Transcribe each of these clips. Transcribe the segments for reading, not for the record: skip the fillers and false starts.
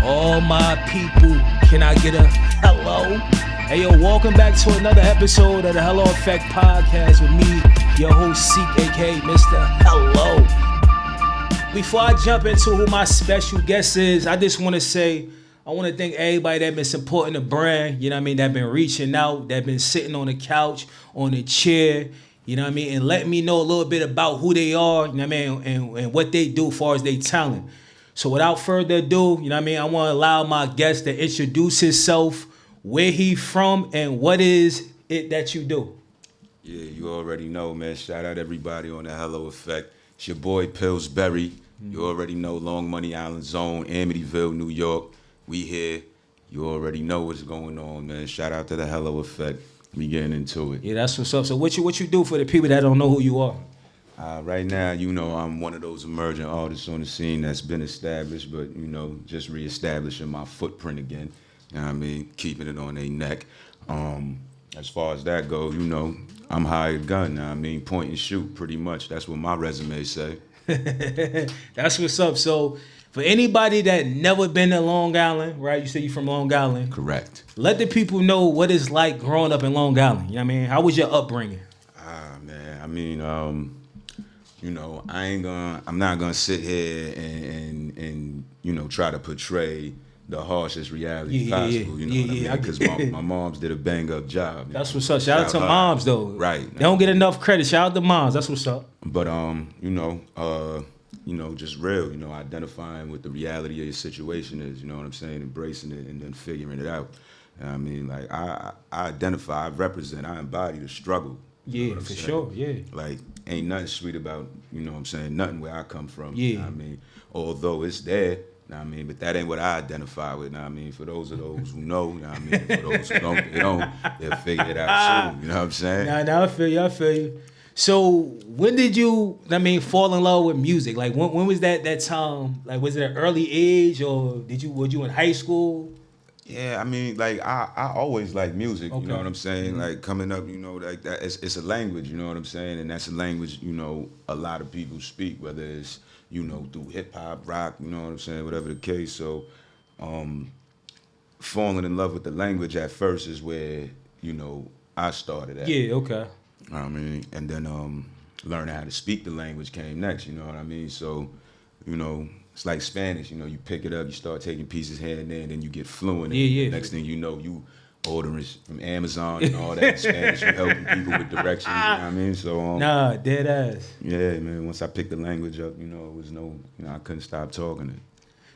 All my people, can I get a hello? Hey yo, welcome back to another episode of the Hello Effect Podcast with me, your host Seek, aka Mr. Hello. Before I jump into who my special guest is, I just want to say, I want to thank everybody that been supporting the brand, you know what I mean, that been reaching out, that been sitting on the couch, on the chair, you know what I mean, and letting me know a little bit about who they are, you know what I mean, and what they do as far as they talent. So without further ado, you know what I mean, I want to allow my guest to introduce himself, where he from, and what is it that you do. Yeah, you already know, man. Shout out everybody on the Hello Effect. It's your boy Pillz Bury. You already know, Long Money Island Zone, Amityville, New York. We here. You already know what's going on, man. Shout out to the Hello Effect. We getting into it. Yeah, that's what's up. So what you do for the people that don't know who you are? Right now, you know, I'm one of those emerging artists on the scene that's been established, but, you know, just reestablishing my footprint again. You know what I mean? Keeping it on their neck. As far as that goes, you know, I'm hired gun. You know what I mean? Point and shoot, pretty much. That's what my resume say. That's what's up. So for anybody that never been to Long Island, right? You say you from Long Island. Correct. Let the people know what it's like growing up in Long Island. You know what I mean? How was your upbringing? Man, I mean, you know, I'm not gonna sit here and you know, try to portray the harshest reality possible, you know what I mean? Because my moms did a bang-up job. That's what's up. Shout out to moms, though. Right. They don't get enough credit. Shout out to moms. That's what's up. But, you know, just real, you know, identifying what the reality of your situation is, you know what I'm saying? Embracing it and then figuring it out. You know what I mean? Like, I identify, I represent, I embody the struggle. Yeah, for sure, yeah. Like, ain't nothing sweet about, you know what I'm saying, nothing where I come from. Yeah. You know what I mean? Although it's there, you know what I mean, but that ain't what I identify with, you know what I mean? For those who know, you know what I mean? For those who don't, they'll figure it out soon, you know what I'm saying? Nah, I feel you. So when did you, I mean, fall in love with music? Like when was that time? Like was it an early age or were you in high school? Yeah, I mean, like I always like music, Okay. you know what I'm saying? Like coming up, you know, like that it's a language, you know what I'm saying? And that's a language, you know, a lot of people speak, whether it's, you know, through hip hop, rock, you know what I'm saying, whatever the case. So falling in love with the language at first is where, you know, I started at. Yeah, okay. You know what I mean? And then learning how to speak the language came next, you know what I mean? So, you know, it's like Spanish, you know, you pick it up, you start taking pieces here and there, and then you get fluent. Yeah. Next thing you know, you ordering from Amazon and all that in Spanish, you helping people with directions, you know what I mean? So, Nah, dead ass. yeah, man, once I picked the language up, you know, it was I couldn't stop talking it.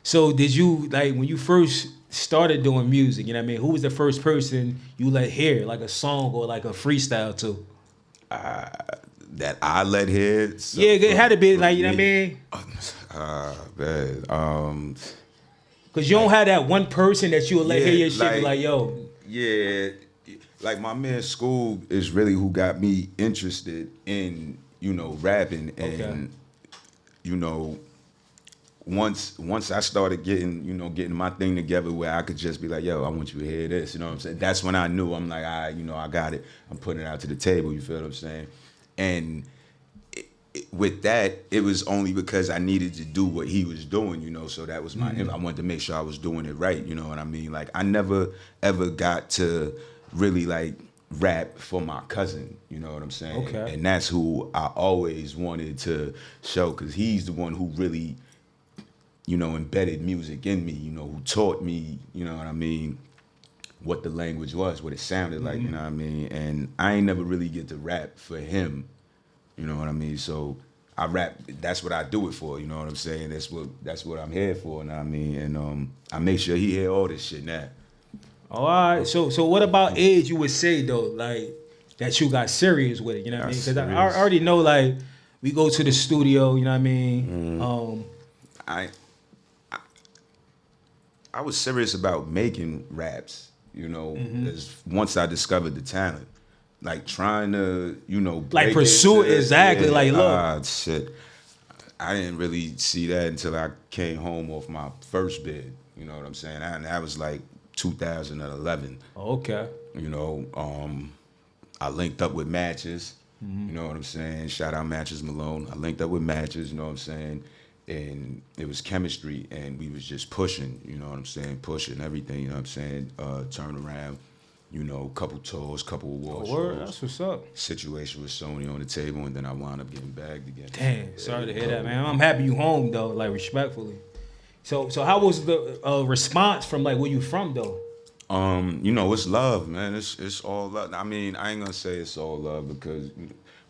So did you, like, when you first started doing music, you know what I mean, who was the first person you let hear, like a song or like a freestyle to? That I let hear? Yeah, it had to be, like, you know what I mean? Man, Because you don't have that one person that you will let hear your shit, be like, yo. Yeah, like my man School is really who got me interested in, you know, rapping. And, you know, once I started getting my thing together where I could just be like, yo, I want you to hear this, you know what I'm saying? That's when I knew, I'm like, I got it. I'm putting it out to the table, you feel what I'm saying? And with that, it was only because I needed to do what he was doing, you know, so that was my, I wanted to make sure I was doing it right, you know what I mean? Like, I never, ever got to really, like, rap for my cousin, you know what I'm saying? Okay. And that's who I always wanted to show, because he's the one who really, you know, embedded music in me, you know, who taught me, you know what I mean, what the language was, what it sounded like, you know what I mean? And I ain't never really get to rap for him, you know what I mean? So I rap, that's what I do it for, you know what I'm saying? That's what I'm here for, you know what I mean? And I make sure he hear all this shit now. All right. So what about age you would say, though, like, that you got serious with it, you know what I mean? Because I already know, like, we go to the studio, you know what I mean? I was serious about making raps, you know, as once I discovered the talent. Like, trying to, you know, like, pursue it, exactly, like, look. Shit. I didn't really see that until I came home off my first bid, you know what I'm saying? And that was like 2011. Okay. You know, I linked up with Matches. You know what I'm saying? Shout out Matches Malone. I linked up with Matches, you know what I'm saying? And it was chemistry, and we was just pushing, you know what I'm saying? Pushing everything, you know what I'm saying? Turn around, you know, couple tours, couple award shows. That's what's up. Situation with Sony on the table, and then I wound up getting bagged again. Damn, sorry to hear that, man. I'm happy you home though, like respectfully. So how was the response from like where you from though? You know, it's love, man. It's all love. I mean, I ain't gonna say it's all love because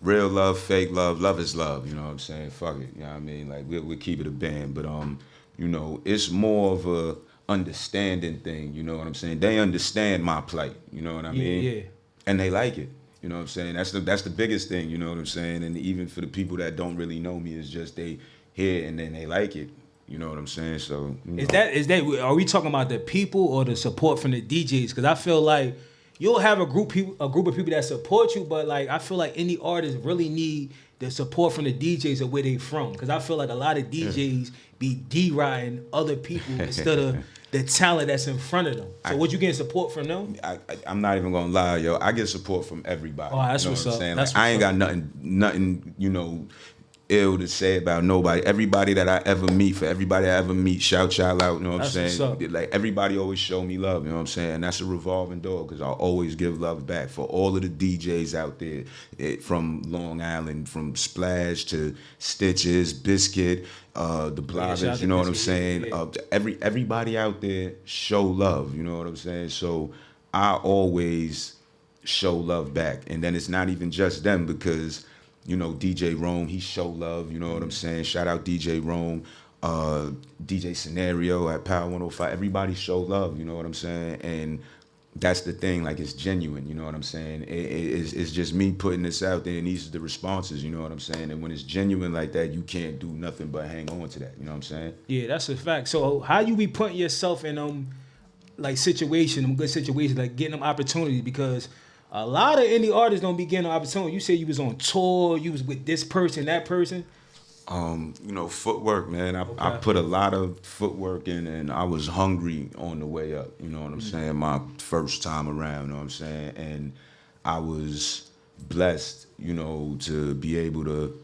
real love, fake love, love is love. You know what I'm saying? Fuck it. You know what I mean? Like we'll keep it a band, but you know, it's more of a understanding thing. You know what I'm saying? They understand my plight. You know what I mean? Yeah. And they like it. You know what I'm saying? That's the biggest thing. You know what I'm saying? And even for the people that don't really know me, it's just they hear and then they like it. You know what I'm saying? So you know. Is that are we talking about the people or the support from the DJs? Because I feel like you'll have a group of people that support you, but like I feel like any artist really need the support from the DJs of where they from. Because I feel like a lot of DJs be deriding other people instead of the talent that's in front of them. So what you getting support from them? I'm not even gonna lie, yo. I get support from everybody. Oh, that's you know what's what I'm up. saying? That's Like, I what's ain't up. got nothing, you know, ill to say about nobody. Everybody that I ever meet, for everybody I ever meet, shout y'all out. You know what I'm That's saying? what's up. Like everybody always show me love. You know what I'm saying? And that's a revolving door because I always give love back for all of the DJs out there, from Long Island, from Splash to Stitches, Biscuit, the shout Bloggers. out You know to what I'm Biscuit, saying? yeah. Everybody out there show love. You know what I'm saying? So I always show love back, and then it's not even just them because. You know, DJ Rome, he show love, you know what I'm saying? Shout out DJ Rome, DJ Scenario at Power 105. Everybody show love, you know what I'm saying? And that's the thing, like it's genuine, you know what I'm saying? It's just me putting this out there and these are the responses, you know what I'm saying? And when it's genuine like that, you can't do nothing but hang on to that, you know what I'm saying? Yeah, that's a fact. So how you be putting yourself in like good situations, like getting them opportunities? Because a lot of indie artists don't be getting an opportunity. You say you was on tour, you was with this person, that person. You know, footwork, man. I put a lot of footwork in, and I was hungry on the way up. You know what I'm saying? My first time around. You know what I'm saying? And I was blessed, you know, to be able to,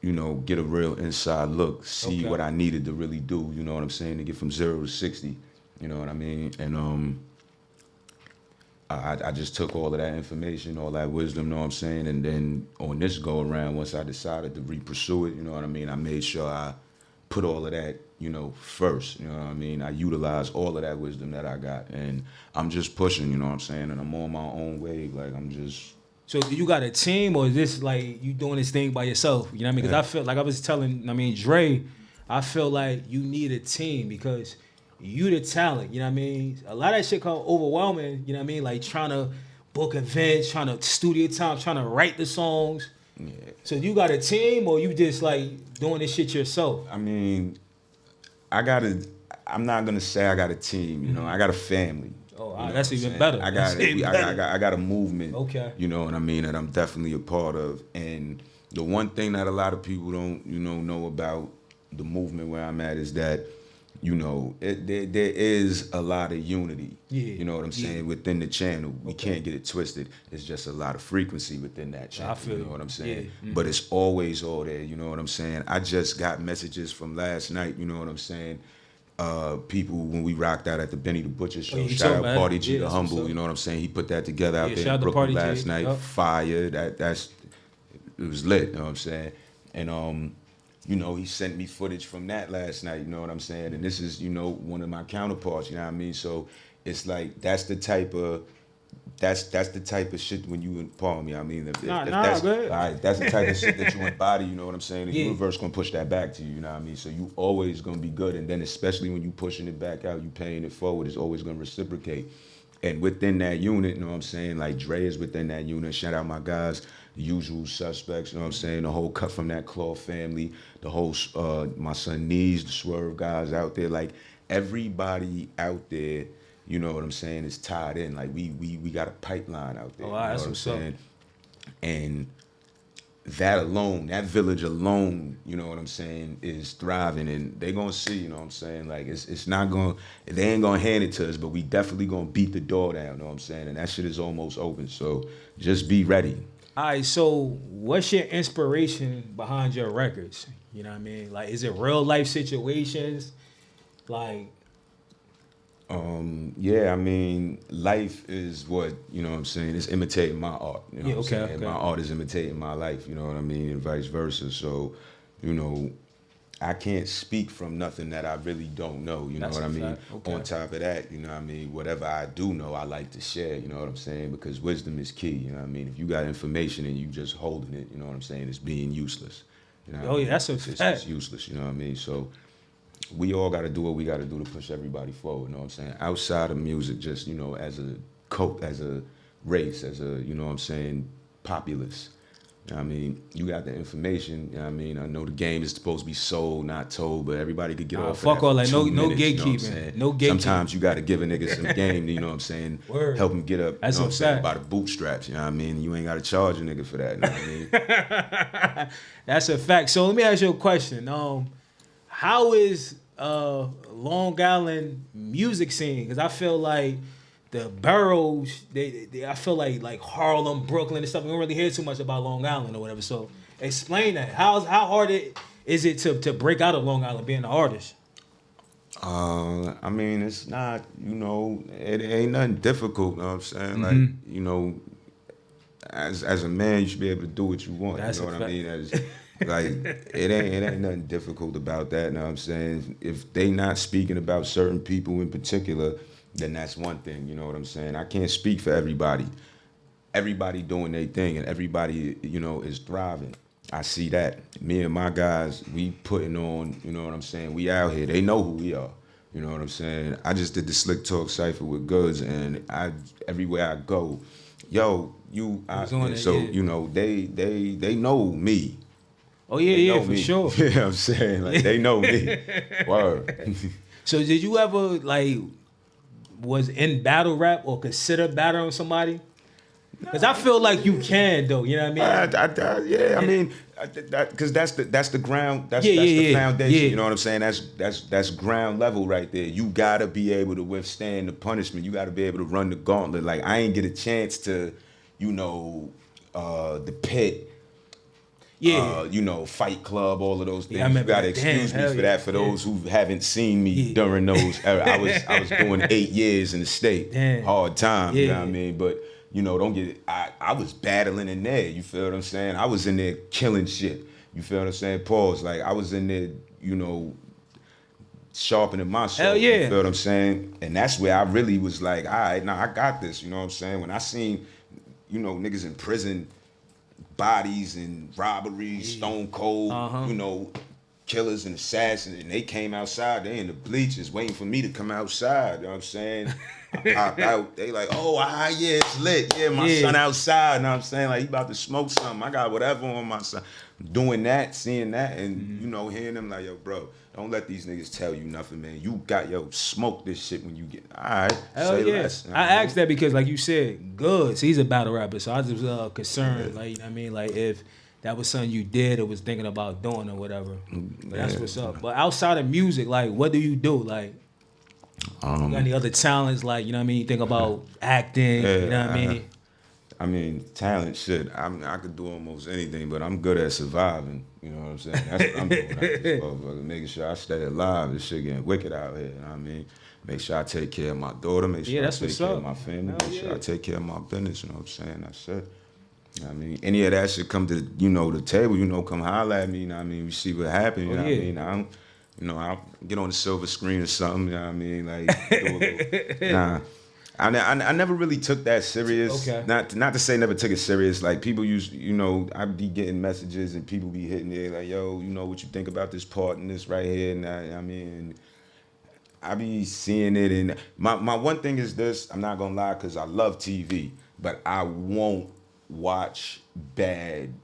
you know, get a real inside look, see what I needed to really do. You know what I'm saying? To get from 0 to 60. You know what I mean? And I just took all of that information, all that wisdom, you know what I'm saying? And then on this go around, once I decided to re-pursue it, you know what I mean? I made sure I put all of that, you know, first, you know what I mean? I utilized all of that wisdom that I got. And I'm just pushing, you know what I'm saying? And I'm on my own wave. Like, I'm just... So do you got a team, or is this like you doing this thing by yourself? You know what I mean? Because I feel like I was telling, Dre, I feel like you need a team because... you the talent, you know what I mean? A lot of that shit called overwhelming, you know what I mean? Like trying to book events, trying to studio time, trying to write the songs. Yeah. So you got a team or you just like doing this shit yourself? I mean, I'm not gonna say I got a team, you know, I got a family. Oh, you know that's even better. I got a movement, okay. You know what I mean, that I'm definitely a part of. And the one thing that a lot of people don't, you know about the movement where I'm at is that, you know, there is a lot of unity. Yeah. You know what I'm saying? Within the channel. We can't get it twisted. It's just a lot of frequency within that channel. I feel you know what I'm saying? Yeah. Mm-hmm. But it's always all there, you know what I'm saying? I just got messages from last night, you know what I'm saying? People when we rocked out at the Benny the Butcher show. Shout out Party G the Humble, you know what I'm saying? He put that together out there in Brooklyn last night. Fire. It was lit, you know what I'm saying? And you know, he sent me footage from that last night, you know what I'm saying? And this is, you know, one of my counterparts, you know what I mean? So it's like that's the type of shit when you pardon me. I mean, that's good. All right, that's the type of shit that you embody, you know what I'm saying? The universe gonna push that back to you, you know what I mean? So you always gonna be good, and then especially when you pushing it back out, you paying it forward, it's always gonna reciprocate. And within that unit, you know what I'm saying? Like Dre is within that unit. Shout out my guys, the usual suspects, you know what I'm saying? The whole Cut From That Cloth family, the whole, my son Nees, the Swerve guys out there. Like everybody out there, you know what I'm saying, is tied in. Like we got a pipeline out there. Oh, you know that's what I'm what's up. saying? And that alone, that village alone, you know what I'm saying, is thriving, and they gonna see, you know what I'm saying, like it's not gonna, they ain't gonna hand it to us, but we definitely gonna beat the door down, you know what I'm saying, and that shit is almost open, so just be ready. All right, so what's your inspiration behind your records? You know what I mean? Like, is it real life situations? Like, Yeah, I mean, life is what, you know what I'm saying, it's imitating my art. You know yeah, what I'm okay, saying? okay. My art is imitating my life, you know what I mean, and vice versa. So, you know, I can't speak from nothing that I really don't know, you know That's what a I mean? fact. Okay. On top of that, you know what I mean, whatever I do know, I like to share, you know what I'm saying? Because wisdom is key, you know what I mean? If you got information and you just holding it, you know what I'm saying, it's being useless. You know what Oh, I yeah, mean? that's a It's fact. useless, you know what I mean? So we all got to do what we got to do to push everybody forward, you know what I'm saying? Outside of music, just, you know, as a as a race, as a, you know what I'm saying, populace. You know what I mean, you got the information. You know what I mean, I know the game is supposed to be sold, not told, but everybody could get off of Fuck that for all that. 2 No minutes. You know what I'm gatekeeping. saying? No gatekeeping. Sometimes you got to give a nigga some game. You know what I'm saying? Word. Help him get up. That's you know a what I'm saying? fact. By the bootstraps. You know what I mean? You ain't got to charge a nigga for that. You know what I mean? That's a fact. So let me ask you a question. How is Long Island music scene? Because I feel like the boroughs, they I feel like Harlem, Brooklyn, and stuff. We don't really hear too much about Long Island or whatever. So explain that. How hard is it to break out of Long Island being an artist? I mean, it's not, you know, it ain't nothing difficult, you know what I'm saying? Like, you know, as a man, you should be able to do what you want. That's you know a what fact. I mean? Like, it ain't nothing difficult about that, you know what I'm saying? If they not speaking about certain people in particular, then that's one thing, you know what I'm saying? I can't speak for everybody. Everybody doing their thing and everybody, you know, is thriving. I see that. Me and my guys, we putting on, you know what I'm saying? We out here. They know who we are. You know what I'm saying? I just did the Slick Talk Cypher with Goods, and everywhere I go, yo, you know, they know me. Oh yeah, They yeah, know for me. sure. You know what I'm saying? Like, they know me. Word. So did you ever was in battle rap or consider battling somebody? Because I feel like you can though. You know what I mean? Yeah, I mean, because that's the ground, that's Yeah, the yeah, foundation. yeah. You know what I'm saying? That's ground level right there. You gotta be able to withstand the punishment. You gotta be able to run the gauntlet. Like, I ain't get a chance to, you know, the pit. Yeah. You know, Fight Club, all of those things. Yeah, I remember You gotta that. excuse Damn, me hell for yeah, that. For those who haven't seen me Yeah. during those, I was doing 8 years in the state. Damn. Hard time, you know Yeah. what I mean? But you know, don't get it. I was battling in there. You feel what I'm saying? I was in there killing shit. You feel what I'm saying? Pause. Like, I was in there, you know, sharpening my sword. Hell yeah. You feel what I'm saying? And that's where I really was like, all right, now I got this. You know what I'm saying? When I seen, you know, niggas in prison, bodies and robberies, stone cold, you know, killers and assassins, and they came outside, they in the bleachers waiting for me to come outside, you know what I'm saying? I popped out, they like, oh, yeah, it's lit. Yeah, my son outside, you know what I'm saying? Like, he about to smoke something. I got whatever on my son. Doing that, seeing that, and, you know, hearing them like, yo, bro, don't let these niggas tell you nothing, man. You got, smoke this shit when you get, all right, Hell say yeah. less. You know I what mean? asked that because, like you said, Goods, he's a battle rapper, so I was just concerned, like, you know what I mean? Like, if that was something you did or was thinking about doing or whatever. But that's what's up. But outside of music, like, what do you do? Like, you got any other talents? Like, you know what I mean? You think about acting, you know what I mean? I mean, talent, shit. I could do almost anything, but I'm good at surviving. You know what I'm saying? That's what I'm doing out this motherfucker. Making sure I stay alive. This shit getting wicked out here. You know what I mean? Make sure I take care of my daughter. Make sure I take care of my family. Make sure I take care of my business. You know what I'm saying? That's it. You know what I mean? Any of that should come to, you know, the table. You know, come holler at me. You know what I mean? We see what happens. You know what I mean? I'll get on the silver screen or something. You know what I mean? Like, do a little, nah. I never really took that serious. Okay. Not to say never took it serious. Like, people I'd be getting messages and people be hitting there like, yo, you know what you think about this part and this right here. And I mean, I be seeing it. And my one thing is this, I'm not gonna lie, because I love TV, but I won't watch bad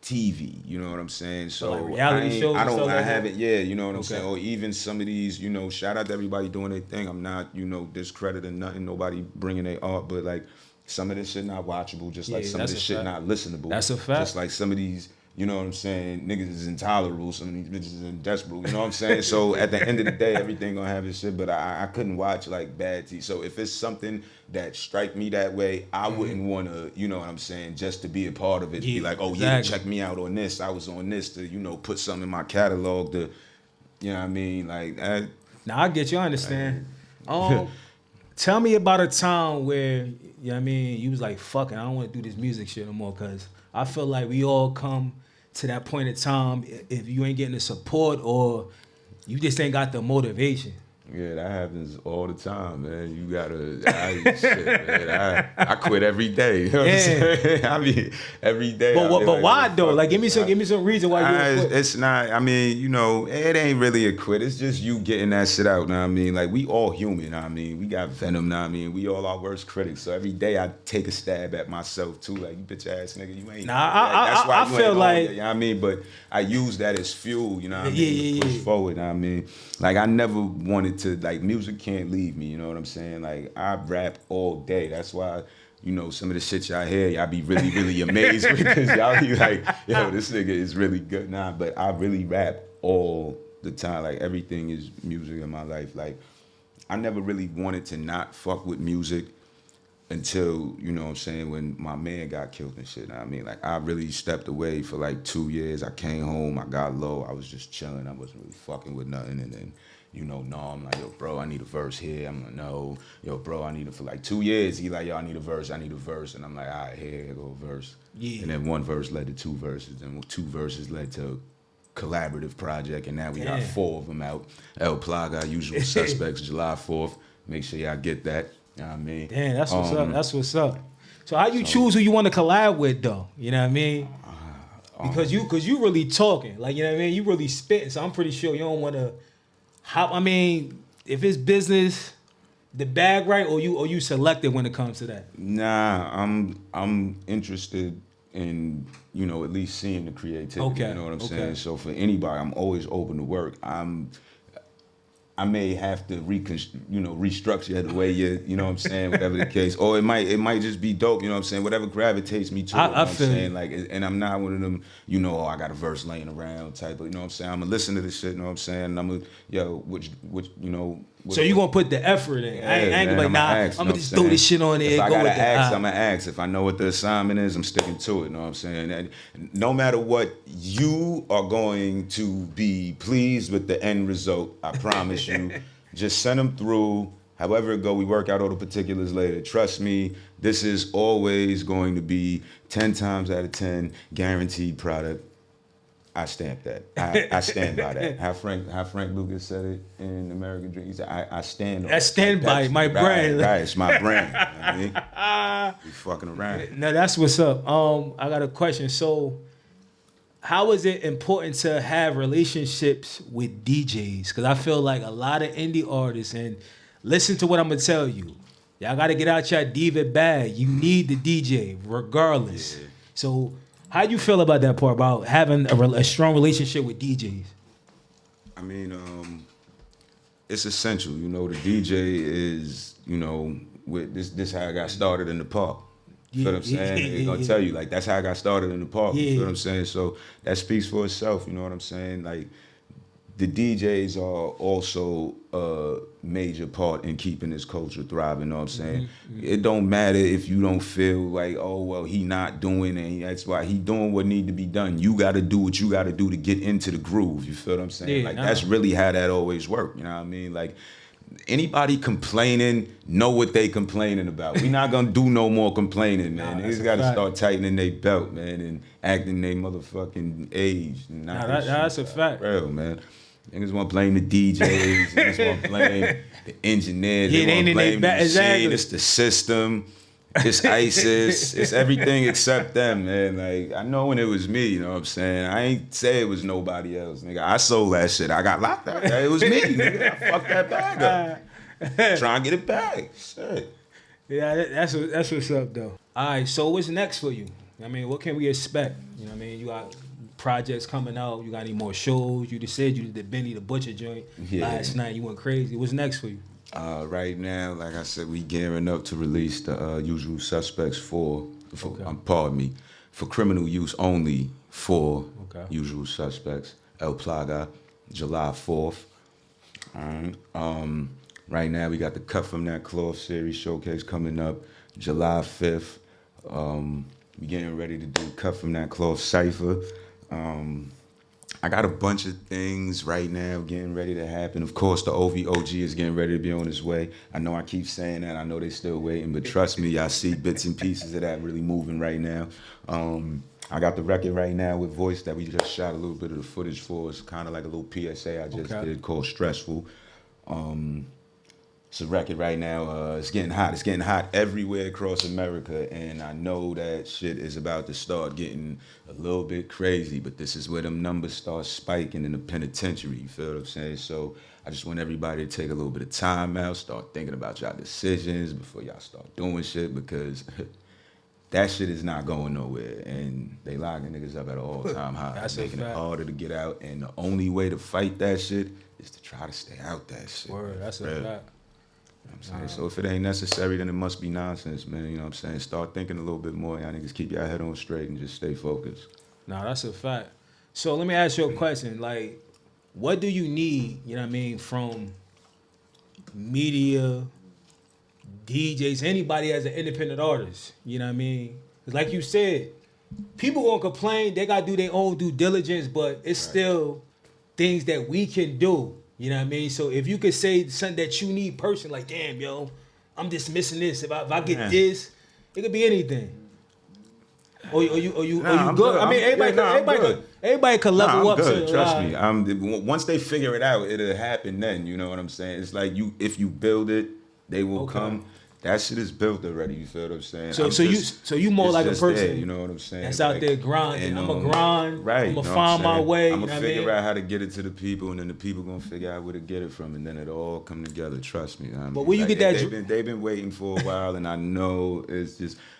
TV, you know what I'm saying? So like reality shows and stuff like that? haven't, you know what I'm saying? Or even some of these, you know, shout out to everybody doing their thing. I'm not, you know, discrediting nothing, nobody bringing their art, but like, some of this shit not watchable, just like some of this shit not listenable. That's a fact. Just like some of these You know what I'm saying? Niggas is intolerable. Some of these bitches is desperate. You know what I'm saying? So at the end of the day, everything gonna have its shit. But I couldn't watch like bad TV. So if it's something that strike me that way, I wouldn't want to, you know what I'm saying, just to be a part of it. Yeah, be like, oh exactly. yeah, check me out on this. I was on this to, you know, put something in my catalog to, you know what I mean? Like, now I get you, I understand. Tell me about a time where, you know what I mean, you was like, fuck it, I don't want to do this music shit no more, because I feel like we all come to that point in time if you ain't getting the support or you just ain't got the motivation. Yeah, that happens all the time, man. You gotta, shit, man. I quit every day. You know what I'm saying? I mean, every day. But why though? Like, give me some reason why you quit. It's not. I mean, you know, it ain't really a quit. It's just you getting that shit out. Know what I mean? Like, we all human. Know what I mean, we got venom. Know what I mean, we all our worst critics. So every day I take a stab at myself too. Like, you bitch ass nigga, you ain't. That's why I feel like. You know what I mean? But I use that as fuel. You know what I mean? Push forward. Know what I mean? Like, I never wanted to, like, music can't leave me, you know what I'm saying? Like, I rap all day. That's why, you know, some of the shit y'all hear, y'all be really, really amazed because y'all be like, yo, this nigga is really good. Nah, but I really rap all the time. Like, everything is music in my life. Like, I never really wanted to not fuck with music until, you know what I'm saying, when my man got killed and shit. I mean, like, I really stepped away for like 2 years. I came home, I got low, I was just chilling. I wasn't really fucking with nothing. And then, you know, no, I'm like, yo, bro, I need a verse here. I'm like, no, yo, bro, I need it for like 2 years. He like, yo, I need a verse. And I'm like, all right, here go a verse. Yeah. And then one verse led to 2 verses. And 2 verses led to a collaborative project. And now we got 4 of them out. El Plaga, Usual Suspects, July 4th. Make sure y'all get that. You know what I mean? Damn, that's what's up. That's what's up. So how you choose who you want to collab with, though? You know what I mean? Because you really talking. Like, you know what I mean? You really spitting. So I'm pretty sure you don't want to... I mean, if it's business, the bag right, or you selective when it comes to that? Nah, I'm interested in, you know, at least seeing the creativity. Okay. You know what I'm saying? So for anybody, I'm always open to work. I may have to restructure the way you know what I'm saying, whatever the case. Or it might just be dope, you know what I'm saying, whatever gravitates me to it, you know what I'm saying? Like, and I'm not one of them, you know, I got a verse laying around type of, you know what I'm saying? I'm gonna listen to this shit, you know what I'm saying? And I'm gonna, which you know. So you gonna put the effort in. I ain't gonna be like, nah, I'm gonna just throw this shit on there. If I gotta ask, I'm gonna ask. If I know what the assignment is, I'm sticking to it, you know what I'm saying? And no matter what, you are going to be pleased with the end result, I promise you. Just send them through. However it go, we work out all the particulars later. Trust me, this is always going to be 10 times out of 10 guaranteed product. I stamp that. I stand by that. How Frank Lucas said it in American Dream. He said, I stand on it. I stand by my brand. Right, it's my brand. You know what I mean? We fucking around. Now that's what's up. I got a question. So how is it important to have relationships with DJs? Because I feel like a lot of indie artists, and listen to what I'm going to tell you. Y'all got to get out your diva bag. You need the DJ regardless. Yeah. So how you feel about that part, about having a strong relationship with DJs? I mean, it's essential. You know, the DJ is, you know, with this how I got started in the park. You feel what I'm saying? They're going to tell you, like, that's how I got started in the park. You feel what I'm saying? So that speaks for itself, you know what I'm saying? Like, the DJs are also a major part in keeping this culture thriving, you know what I'm saying? Mm-hmm. It don't matter if you don't feel like, oh, well, he not doing it. That's why he doing what need to be done. You got to do what you got to do to get into the groove, you feel what I'm saying? That's really how that always worked, you know what I mean? Like, anybody complaining, know what they complaining about. We not gonna do no more complaining, man. Niggas gotta start tightening their belt, man, and acting their motherfucking age. That's a fact. Real, man. Niggas want to blame the DJs. Niggas want to blame the engineers. They want to blame the machine. It's the system. It's ISIS. It's everything except them, man. Like, I know when it was me, you know what I'm saying? I ain't say it was nobody else, nigga. I sold that shit. I got locked up. It was me, nigga. I fucked that bag up. Trying to get it back. Shit. Yeah, that's what's up, though. All right, so what's next for you? I mean, what can we expect? You know what I mean? You got projects coming out. You got any more shows? You just said you did the Benny the Butcher joint last night. You went crazy. What's next for you? Right now, like I said, we gearing up to release the Usual Suspects 4, pardon me, for criminal use only 4, Okay. Usual Suspects. El Plaga, July 4th. All right. Right now we got the Cut From That Cloth series showcase coming up July 5th. We getting ready to do Cut From That Cloth Cypher. I got a bunch of things right now getting ready to happen. Of course, the OVOG is getting ready to be on its way. I know I keep saying that. I know they still waiting, but trust me, I see bits and pieces of that really moving right now. I got the record right now with Voice that we just shot a little bit of the footage for. It's kind of like a little PSA I just did called Stressful. It's a record right now. It's getting hot. It's getting hot everywhere across America, and I know that shit is about to start getting a little bit crazy, but this is where them numbers start spiking in the penitentiary, you feel what I'm saying? So I just want everybody to take a little bit of time out, start thinking about y'all decisions before y'all start doing shit, because that shit is not going nowhere, and they locking niggas up at an all-time high. That's making a fact. it harder to get out, and the only way to fight that shit is to try to stay out that shit. Word, that's a fact. You know what I'm saying? So if it ain't necessary, then it must be nonsense, man. You know what I'm saying? Start thinking a little bit more. Y'all niggas keep your head on straight and just stay focused. Nah, that's a fact. So let me ask you a question. Like, what do you need, you know what I mean, from media, DJs, anybody as an independent artist? You know what I mean? 'Cause like you said, people gonna complain, they gotta do their own due diligence, but it's still things that we can do. You know what I mean? So if you could say something that you need personally, like, damn, yo, I'm just missing this. If I get this, it could be anything. Or you I'm good. good. I mean, everybody could level up. Good. To, Trust me. Once they figure it out, it'll happen then. You know what I'm saying? It's like if you build it, they will come. That shit is built already. You feel what I'm saying? So you more like a person. There, you know what I'm saying? That's out there grinding. I'm a grind. Right. I'm gonna find my way. I'm gonna figure out how to get it to the people, and then the people gonna figure out where to get it from, and then it'll all come together. Trust me. But where you get that? They've been waiting for a while, and I know it's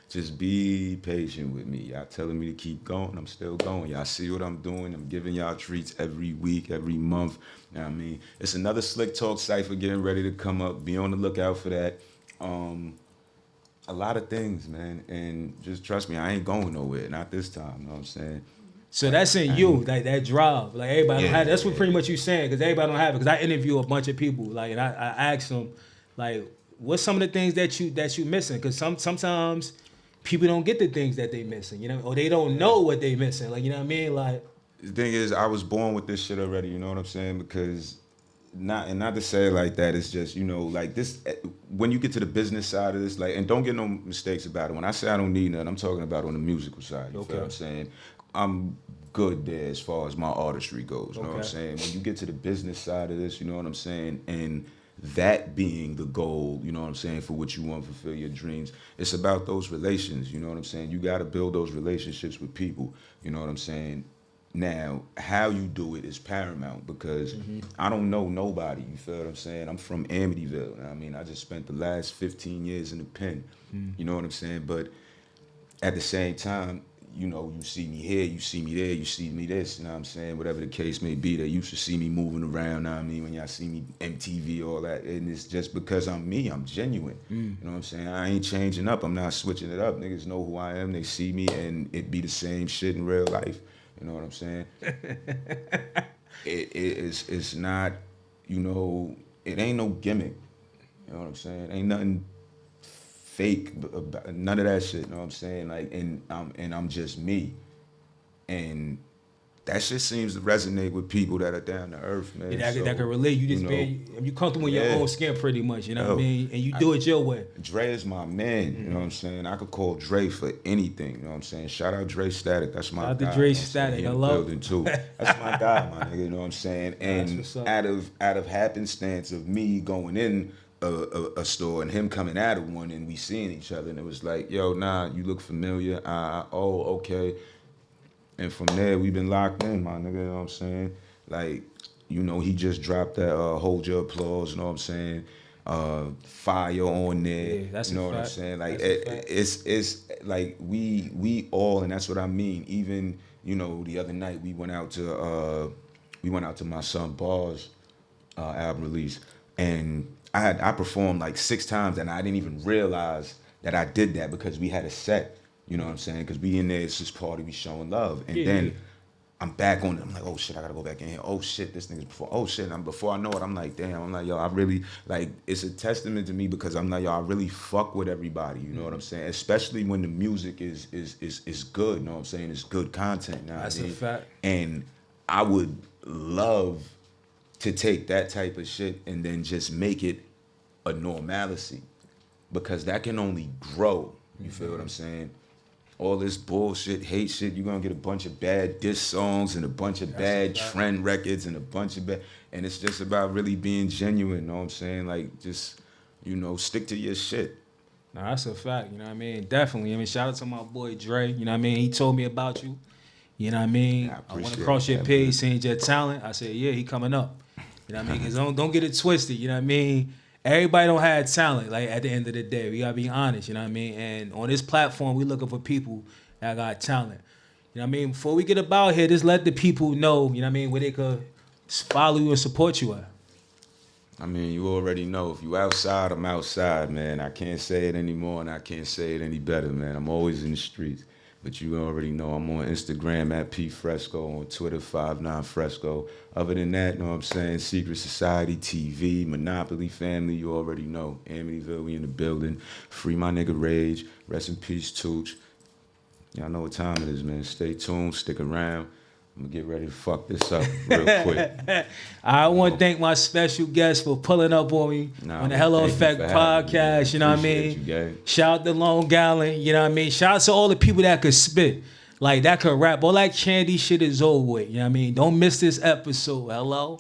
just be patient with me. Y'all telling me to keep going. I'm still going. Y'all see what I'm doing. I'm giving y'all treats every week, every month. You know what I mean? It's another Slick Talk Cypher getting ready to come up. Be on the lookout for that. A lot of things, man, and just trust me, I ain't going nowhere. Not this time. You know what I'm saying? So that's in you, like that drive. Like everybody don't have. That's what pretty much you saying, because everybody don't have it. Because I interview a bunch of people, like, and I ask them, like, what's some of the things that you missing? Because sometimes people don't get the things that they missing, you know, or they don't know what they missing. Like, you know what I mean? Like, the thing is, I was born with this shit already. You know what I'm saying? Because not to say it like that, it's just, you know, like this, when you get to the business side of this, like, and don't get no mistakes about it. When I say I don't need nothing, I'm talking about on the musical side. You feel what I'm saying? I'm good there as far as my artistry goes. You know what I'm saying? When you get to the business side of this, you know what I'm saying? And that being the goal, you know what I'm saying, for what you want to fulfill your dreams, it's about those relations. You know what I'm saying? You got to build those relationships with people. You know what I'm saying? Now, how you do it is paramount, because I don't know nobody, you feel what I'm saying? I'm from Amityville. I mean, I just spent the last 15 years in the pen, you know what I'm saying? But at the same time, you know, you see me here, you see me there, you see me this, you know what I'm saying? Whatever the case may be, they used to see me moving around, you know what I mean? When y'all see me MTV, all that, and it's just because I'm me, I'm genuine. You know what I'm saying? I ain't changing up, I'm not switching it up. Niggas know who I am, they see me, and it be the same shit in real life. You know what I'm saying? It's not, you know, it ain't no gimmick. You know what I'm saying? Ain't nothing fake, none of that shit. You know what I'm saying? Like, and I'm just me, and that shit seems to resonate with people that are down to earth, man. Yeah, that can relate. You just you comfortable in your own skin, pretty much. You know what I mean? And you do it your way. Dre is my man. You know what I'm saying? I could call Dre for anything. You know what I'm saying? Shout out Dre Static. That's my guy. Shout out to Dre Static. I love building too. That's my guy, my nigga. You know what I'm saying? And out of happenstance of me going in a store and him coming out of one, and we seeing each other, and it was like, yo, nah, you look familiar. Oh, okay. And from there, we've been locked in, my nigga, you know what I'm saying? Like, you know, he just dropped that Hold Your Applause, you know what I'm saying? Fire on there, that's you know a what fact. I'm saying? Like, it's like we all, and that's what I mean. Even, you know, the other night we went out to my son Bar's album release, and I performed like 6 times, and I didn't even realize that I did that, because we had a set. You know what I'm saying? Because we in there, it's this party, we showing love. And then I'm back on it. I'm like, oh shit, I gotta go back in here. Oh shit, this nigga's before. Oh shit. And before I know it, I'm like, damn. I'm like, yo, I really, like, it's a testament to me because I'm like, yo, I really fuck with everybody. You know what I'm saying? Especially when the music is good. You know what I'm saying? It's good content now. That's a fact. And I would love to take that type of shit and then just make it a normalcy, because that can only grow. You feel what I'm saying? All this bullshit, hate shit, you're gonna get a bunch of bad diss songs and a bunch of bad trend records and a bunch of bad, and it's just about really being genuine, you know what I'm saying? Like, just, you know, stick to your shit. No, that's a fact, you know what I mean? Definitely. I mean, shout out to my boy Dre, you know what I mean? He told me about you, you know what I mean? Yeah, I went across your page, seen your talent. I said, yeah, he coming up. You know what I mean? Because don't get it twisted, you know what I mean? Everybody don't have talent, like, at the end of the day. We gotta be honest, you know what I mean? And on this platform, we looking for people that got talent. You know what I mean? Before we get about here, just let the people know, you know what I mean, where they could follow you and support you at. I mean, you already know. If you outside, I'm outside, man. I can't say it anymore, and I can't say it any better, man. I'm always in the streets. But you already know I'm on Instagram at PFresco, on Twitter 59Fresco. Other than that, you know what I'm saying? Secret Society, TV, Monopoly Family, you already know. Amityville, we in the building. Free my nigga Rage. Rest in peace, Tooch. Y'all know what time it is, man. Stay tuned, stick around. I'm gonna get ready to fuck this up real quick. I want to thank my special guest for pulling up on me on the Hello Effect podcast. You know what I mean? Shout out to Lone Gallon. You know what I mean? Shout out to all the people that could spit, like that could rap. All that candy shit is over with. You know what I mean? Don't miss this episode. Hello.